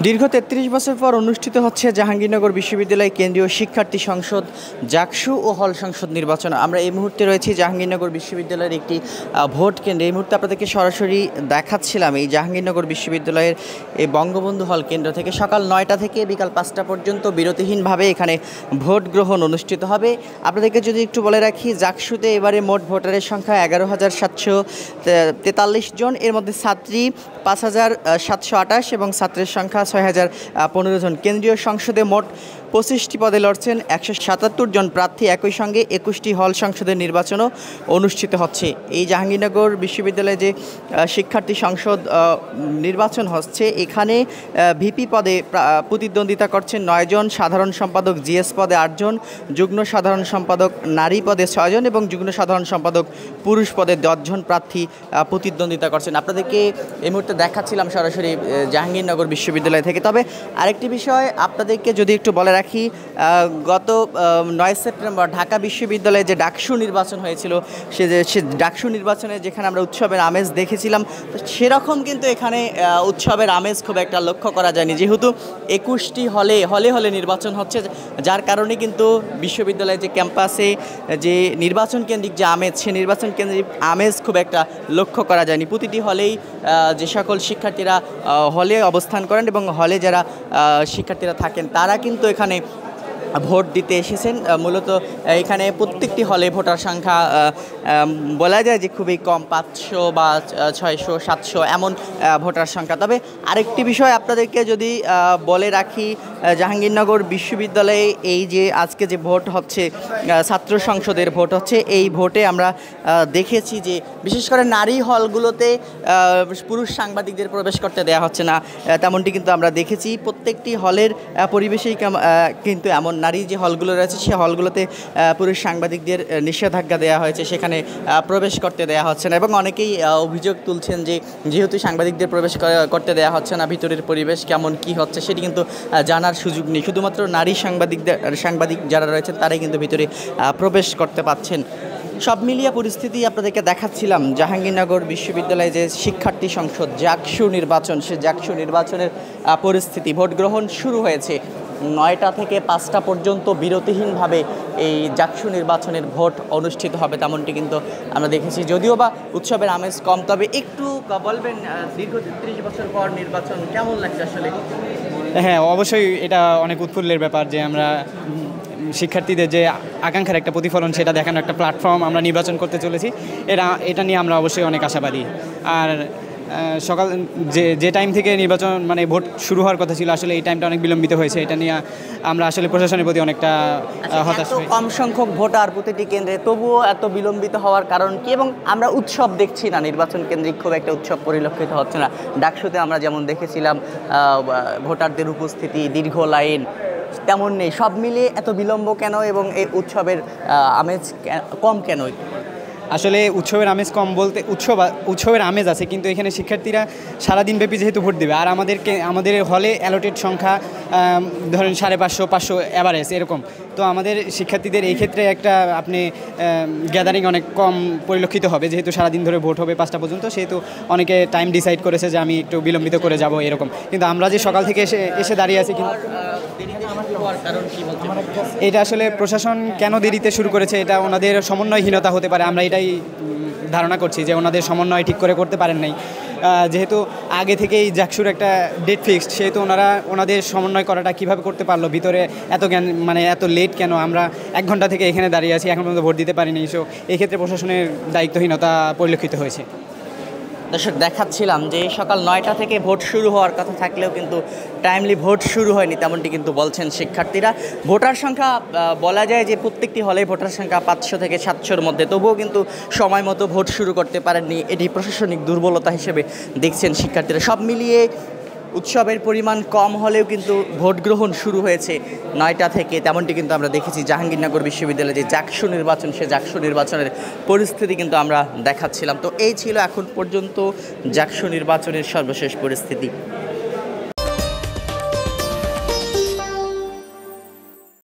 দীর্ঘ ৩৩ বছর পর অনুষ্ঠিত হচ্ছে জাহাঙ্গীরনগর বিশ্ববিদ্যালয় কেন্দ্রীয় শিক্ষার্থী সংসদ জাকসু ও হল সংসদ নির্বাচন। আমরা এই মুহূর্তে রয়েছি জাহাঙ্গীরনগর বিশ্ববিদ্যালয়ের একটি ভোট কেন্দ্রে। এই মুহূর্তে আপনাদেরকে সরাসরি দেখাচ্ছিলাম এই জাহাঙ্গীরনগর বিশ্ববিদ্যালয়ের এই বঙ্গবন্ধু হল কেন্দ্র থেকে সকাল ৯টা থেকে বিকাল 5টা পর্যন্ত বিরতিহীনভাবে এখানে ভোট গ্রহণ অনুষ্ঠিত হবে। আপনাদেরকে যদি একটু বলে রাখি, জাকসুতে এবারে মোট ভোটারের সংখ্যা 11,743 জন। এর মধ্যে ছাত্রী 5,728 এবং ছাত্রের সংখ্যা 6,015 জন। কেন্দ্রীয় সংসদে মোট 25টি পদে লড়ছেন 177 জন প্রার্থী। একই সঙ্গে 21টি হল সংসদের নির্বাচনও অনুষ্ঠিত হচ্ছে। এই জাহাঙ্গীরনগর বিশ্ববিদ্যালয়ে যে শিক্ষার্থী সংসদ নির্বাচন হচ্ছে, এখানে ভিপি পদে প্রতিদ্বন্দ্বিতা করছেন 9 জন, সাধারণ সম্পাদক জিএস পদে 8 জন, যুগ্ম সাধারণ সম্পাদক নারী পদে 6 জন এবং যুগ্ম সাধারণ সম্পাদক পুরুষ পদে 10 জন প্রার্থী প্রতিদ্বন্দ্বিতা করছেন। আপনাদেরকে এই মুহূর্তে দেখাচ্ছিলাম সরাসরি জাহাঙ্গীরনগর বিশ্ববিদ্যালয় থেকে। তবে আরেকটি বিষয় আপনাদেরকে যদি একটু বলে রাখি, গত 9 সেপ্টেম্বর ঢাকা বিশ্ববিদ্যালয়ে যে ডাকসু নির্বাচন হয়েছিল, সে ডাকসু নির্বাচনে যেখানে আমরা উৎসবের আমেজ দেখেছিলাম, সেরকম কিন্তু এখানে উৎসবের আমেজ খুব একটা লক্ষ্য করা যায়নি, যেহেতু 21টি হলে নির্বাচন হচ্ছে, যার কারণে কিন্তু বিশ্ববিদ্যালয়ের যে ক্যাম্পাসে যে নির্বাচন কেন্দ্রিক যে আমেজ, সে নির্বাচন কেন্দ্রিক আমেজ খুব একটা লক্ষ্য করা যায়নি। প্রতিটি হলেই যে সকল শিক্ষার্থীরা হলে অবস্থান করেন এবং হলে যারা শিক্ষার্থীরা থাকেন, তারা কিন্তু এখানে ভোট দিতে এসেছেন। মূলত এখানে প্রত্যেকটি হলে ভোটার সংখ্যা বলা যায় যে খুবই কম, 500 বা 600 700 এমন ভোটার সংখ্যা। তবে আরেকটি বিষয় আপনাদেরকে যদি বলে রাখি, জাহাঙ্গীরনগর বিশ্ববিদ্যালয়ে এই যে আজকে যে ভোট হচ্ছে, ছাত্র সংসদের ভোট হচ্ছে, এই ভোটে আমরা দেখেছি যে বিশেষ করে নারী হলগুলোতে পুরুষ সাংবাদিকদের প্রবেশ করতে দেওয়া হচ্ছে না, তেমনটি কিন্তু আমরা দেখেছি। প্রত্যেকটি হলের পরিবেশেই কিন্তু এমন, নারী যে হলগুলো রয়েছে সে হলগুলোতে পুরুষ সাংবাদিকদের নিষেধাজ্ঞা দেওয়া হয়েছে, সেখানে প্রবেশ করতে দেওয়া হচ্ছে না। এবং অনেকেই অভিযোগ তুলছেন যে যেহেতু সাংবাদিকদের প্রবেশ করতে দেওয়া হচ্ছে না, ভিতরের পরিবেশ কেমন কি হচ্ছে সেটি কিন্তু জানার সুযোগ নেই। শুধুমাত্র নারী সাংবাদিক যারা রয়েছেন তারাই কিন্তু ভিতরে প্রবেশ করতে পাচ্ছেন। সব মিলিয়ে পরিস্থিতি আপনাদেরকে দেখাচ্ছিলাম জাহাঙ্গীরনগর বিশ্ববিদ্যালয়ে যে শিক্ষার্থী সংসদ জাকসু নির্বাচন, সে জাকসু নির্বাচনের পরিস্থিতি। ভোট গ্রহণ শুরু হয়েছে 9টা থেকে 5টা পর্যন্ত বিরতিহীনভাবে এই জাকসু নির্বাচনের ভোট অনুষ্ঠিত হবে, তেমনটি কিন্তু আমরা দেখেছি। যদিও বা উৎসবের আমেজ কম, তবে একটু বলবেন দীর্ঘ 33 বছর পর নির্বাচন কেমন লাগছে আসলে? হ্যাঁ, অবশ্যই এটা অনেক উৎফুল্লের ব্যাপার যে আমরা শিক্ষার্থীদের যে আকাঙ্ক্ষার একটা প্রতিফলন, সেটা দেখানোর একটা প্ল্যাটফর্ম আমরা নির্বাচন করতে চলেছি। এটা নিয়ে আমরা অবশ্যই অনেক আশাবাদী। আর সকাল যে টাইম থেকে নির্বাচন ভোট শুরু হওয়ার কথা ছিল, আসলে এই টাইমটা অনেক বিলম্বিত হয়েছে। এটা নিয়ে আমরা আসলে প্রশাসনের প্রতি অনেকটা হতাশ। কম সংখ্যক ভোটার প্রতিটি কেন্দ্রে, তবুও এত বিলম্বিত হওয়ার কারণ কি? এবং আমরা উৎসব দেখছি না, নির্বাচন কেন্দ্রিক খুব একটা উৎসব পরিলক্ষিত হচ্ছে না। ডাকসুতে আমরা যেমন দেখেছিলাম ভোটারদের উপস্থিতি, দীর্ঘ লাইন, তেমন নেই। সব মিলিয়ে এত বিলম্ব কেন এবং এই উৎসবের আমেজ কম কেন? আসলে উৎসবের আমেজ কম বলতে উৎসবের আমেজ আছে, কিন্তু এখানে শিক্ষার্থীরা সারাদিন ব্যাপী যেহেতু ভোট দেবে, আর আমাদের হলে অ্যালোটেড সংখ্যা ধরেন 550-500 অ্যাভারেজ এরকম। তো আমাদের শিক্ষার্থীদের এই ক্ষেত্রে একটা গ্যাদারিং অনেক কম পরিলক্ষিত হবে, যেহেতু সারাদিন ধরে ভোট হবে 5টা পর্যন্ত, সেহেতু অনেকে টাইম ডিসাইড করেছে যে আমি একটু বিলম্বিত করে যাব এরকম। কিন্তু আমরা যে সকাল থেকে এসে দাঁড়িয়ে আছি, কিন্তু এটা আসলে প্রশাসন কেন দেরিতে শুরু করেছে, এটা ওনাদের সমন্বয়হীনতা হতে পারে। আমরা এটাই ধারণা করছি যে ওনাদের সমন্বয় ঠিক করে করতে পারেন নাই। যেহেতু আগে থেকেই জাকসুর একটা ডেট ফিক্সড, সেহেতু ওনাদের সমন্বয় করাটা কীভাবে করতে পারলো, ভিতরে এত এত লেট কেন? আমরা 1 ঘন্টা থেকে এখানে দাঁড়িয়ে আছি, এখন পর্যন্ত ভোট দিতে পারিনি। সো এক্ষেত্রে প্রশাসনের দায়িত্বহীনতা পরিলক্ষিত হয়েছে। দর্শক, দেখাচ্ছিলাম যে সকাল 9টা থেকে ভোট শুরু হওয়ার কথা থাকলেও কিন্তু টাইমলি ভোট শুরু হয়নি, তেমনটি কিন্তু বলছেন শিক্ষার্থীরা। ভোটার সংখ্যা বলা যায় যে প্রত্যেকটি হলে ভোটার সংখ্যা 500 থেকে 700-র মধ্যে, তবুও কিন্তু সময় মতো ভোট শুরু করতে পারেননি। এটি প্রশাসনিক দুর্বলতা হিসেবে দেখছেন শিক্ষার্থীরা। সব মিলিয়ে উৎসবের পরিমাণ কম হলেও কিন্তু ভোট গ্রহণ শুরু হয়েছে 9টা থেকে, তেমনটি কিন্তু আমরা দেখেছি জাহাঙ্গীরনগর বিশ্ববিদ্যালয়ে যে জাকসু নির্বাচন, সে জাকসু নির্বাচনের পরিস্থিতি কিন্তু আমরা দেখাচ্ছিলাম। তো এই ছিল এখন পর্যন্ত জাকসু নির্বাচনের সর্বশেষ পরিস্থিতি।